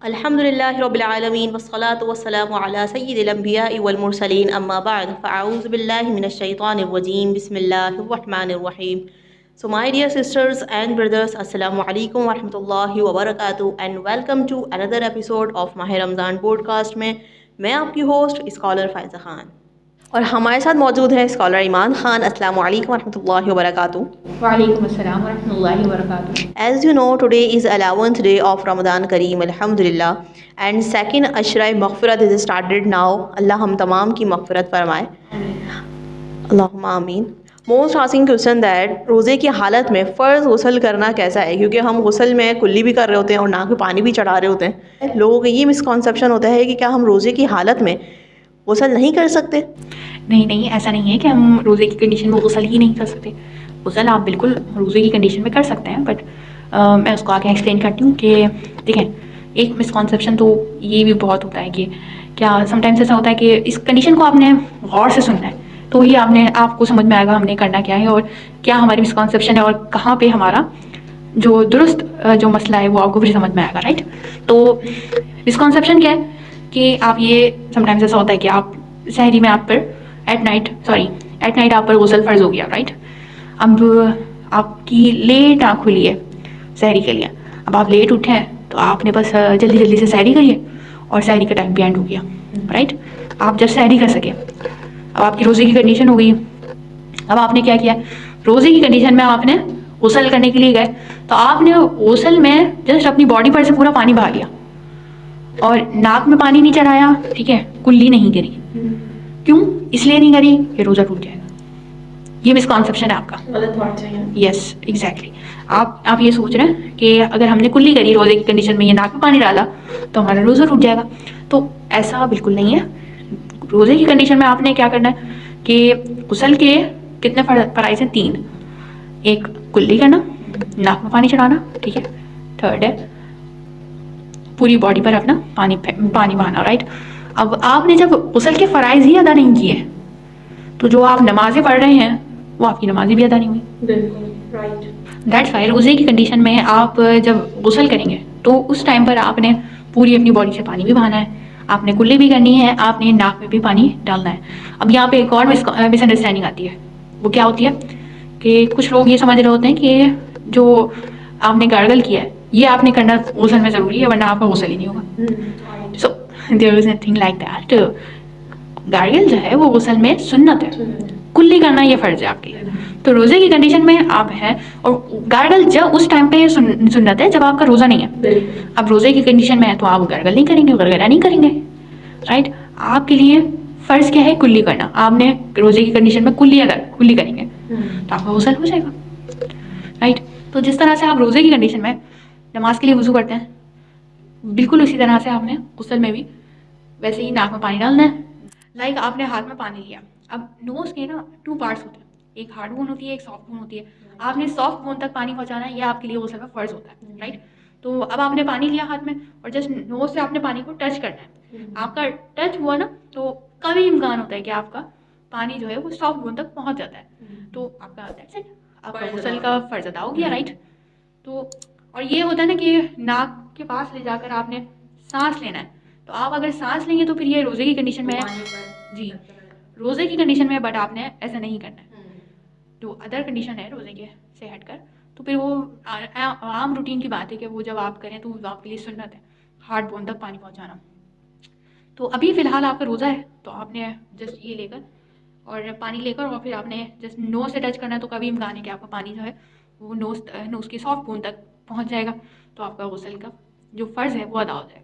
अल्हम्दुलिल्लाहि रब्बिल आलमीन वस्सलातु वस्सलामु अला सय्यिदिल अंबियाइ वल मुरसलीन अम्मा बअद फ़अऊज़ु बिल्लाहि मिनश शैतानिर रजीम बिस्मिल्लाहिर रहमानिर रहीम। So my dear sisters and brothers, Assalamu alaikum wa rahmatullahi wa barakatuh and welcome to another episode of माह रमज़ान पॉडकास्ट में मैं आपकी होस्ट स्कॉलर फ़ायज़ा ख़ान और हमारे साथ मौजूद है स्कॉलर ईमान ख़ान। अस्सलामु अलैकुम व रहमतुल्लाहि व बरकातुहू। वालेकुम अस्सलाम व रहमतुल्लाहि व बरकातुहू। As you know, today is 11th day of Ramadan Kareem, Alhamdulillah, and second Ashra Maghfirat is started now. Allah हम तमाम की मग़फ़िरत फरमाए, अल्लाहुम्मा आमीन। मोस्ट आस्किंग क्वेश्चन दैट रोज़े की हालत में फ़र्ज़ गुस्ल करना कैसा है, क्योंकि हम गुस्ल में कुल्ली भी कर रहे होते हैं और नाक में पानी भी चढ़ा रहे होते हैं। लोगों का ये मिसकॉन्सेप्शन होता है कि क्या हम रोज़े की हालत में गुस्ल नहीं कर सकते? नहीं, ऐसा नहीं है कि हम रोज़े की कंडीशन में गुस्ल ही नहीं कर सकते। गुस्ल आप बिल्कुल रोज़े की कंडीशन में कर सकते हैं, बट मैं उसको आगे एक्सप्लेन करती हूँ कि देखें, एक मिसकॉन्सेप्शन तो ये भी बहुत होता है कि क्या समटाइम्स ऐसा होता है कि इस कंडीशन को आपने गौर से सुनना है, तो ही आपको समझ में आएगा हमने करना क्या है और क्या हमारी मिसकॉन्सेप्शन है और कहाँ पे हमारा जो दुरुस्त जो मसला है वो आपको फिर समझ में आएगा, राइट। तो मिसकॉन्सेप्शन क्या है कि आप ये समटाइम्स ऐसा होता है कि आप सहरी में आप पर एट नाइट आप पर गुस्ल फ़र्ज़ हो गया, राइट। अब आपकी लेट आँख खुली है सहरी के लिए, अब आप लेट उठे हैं तो आपने बस जल्दी जल्दी से सहरी करी है और सहरी का टाइम भी एंड हो गया, राइट। आप जब सहरी कर सके, अब आपकी रोज़े की कंडीशन हो गई। अब आपने क्या किया, रोज़े की कंडीशन में आपने गुस्ल करने के लिए गए तो आपने गुस्ल में जस्ट अपनी बॉडी पर से पूरा पानी बहा लिया और नाक में पानी नहीं चढ़ाया, ठीक है, कुल्ली नहीं करी। क्यों इसलिए नहीं करी कि रोज़ा टूट जाएगा। ये मिसकॉन्सेप्शन है आपका, गलत बात है। Yes exactly. आप ये सोच रहे हैं कि अगर हमने कुल्ली करी रोज़े की कंडीशन में, ये नाक में पानी डाला तो हमारा रोज़ा टूट जाएगा, तो ऐसा बिल्कुल नहीं है। रोज़े की कंडीशन में आपने क्या करना है कि गुस्ल के कितने फ़राइज़ हैं? 3। एक कुल्ली करना, नाक में पानी चढ़ाना, ठीक है। थर्ड है पूरी बॉडी पर अपना पानी बहाना, राइट। अब आपने जब गुस्ल के फ़राइज़ ही अदा नहीं किए तो जो आप नमाज़ें पढ़ रहे हैं वो आपकी नमाज़ें भी अदा नहीं हुई। बिल्कुल राइट। दैट्स वाई रोज़े की कंडीशन में आप जब गुस्ल करेंगे तो उस टाइम पर आपने पूरी अपनी बॉडी से पानी भी बहाना है, आपने कुल्ली भी करनी है, आपने नाक में भी पानी डालना है। अब यहाँ पे एक और मिसअंडरस्टैंडिंग आती है। वो क्या होती है कि कुछ लोग ये समझ रहे होते हैं कि जो आपने गार्गल किया है ये आपने करना गुस्ल में ज़रूरी है, वरना आपका गुस्ल ही नहीं होगा। So there is nothing like that. Gargle जो है वो गुस्ल में सुन्नत है, कुल्ली करना ये फ़र्ज़ है आपके लिए। तो रोज़े की कंडीशन में आप हैं और गार्गल जब उस टाइम पे सुन्नत है जब आपका रोज़ा नहीं है। अब रोज़े की कंडीशन में है तो आप गार्गल नहीं करेंगे, गरगरा नहीं करेंगे, राइट। आपके लिए फ़र्ज़ क्या है? कुल्ली करना। आपने रोज़े की कंडीशन में कुल्ली करेंगे तो आपका गुस्ल हो जाएगा, राइट। तो जिस तरह से आप रोज़े की कंडीशन में नमाज के लिए वज़ू करते हैं, बिल्कुल उसी तरह से आपने गुस्ल में भी वैसे ही नाक में पानी डालना है। लाइक आपने हाथ में पानी लिया, अब नोज़ के ना 2 पार्ट्स होते हैं, एक हार्ड बोन होती है, एक सॉफ्ट बोन होती है। आपने सॉफ्ट बोन तक पानी पहुंचाना है, ये आपके लिए गुस्ल का फ़र्ज़ होता है, राइट। तो अब आपने पानी लिया हाथ में और जस्ट नोज़ से आपने पानी को टच करना है। आपका टच हुआ ना तो कभी इम्कान होता है कि आपका पानी जो है वो सॉफ्ट बोन तक पहुँच जाता है, तो आपका दैट्स इट, आपका गुस्ल का फ़र्ज़ अदा हो गया, राइट। तो और ये होता है ना कि नाक के पास ले जाकर आपने सांस लेना है, तो आप अगर सांस लेंगे तो फिर ये रोज़े की कंडीशन में है जी, रोज़े की कंडीशन में है, बट आपने ऐसा नहीं करना है। जो अदर कंडीशन है रोज़े के से हटकर, तो फिर वो आम रूटीन की बात है कि वो जब आप करें तो आपके लिए सुन्नत है हार्ड बोन तक पानी पहुंचाना। तो अभी फ़िलहाल आपका रोज़ा है तो आपने जस्ट ये लेकर और पानी लेकर और फिर आपने जस्ट नोज़ से टच करना है, तो कभी इम्कान है कि आपका पानी जो है वो नोज़ की सॉफ्ट बोन तक पहुंच जाएगा, तो आपका गुस्ल का जो फ़र्ज़ है वो अदा हो जाएगा।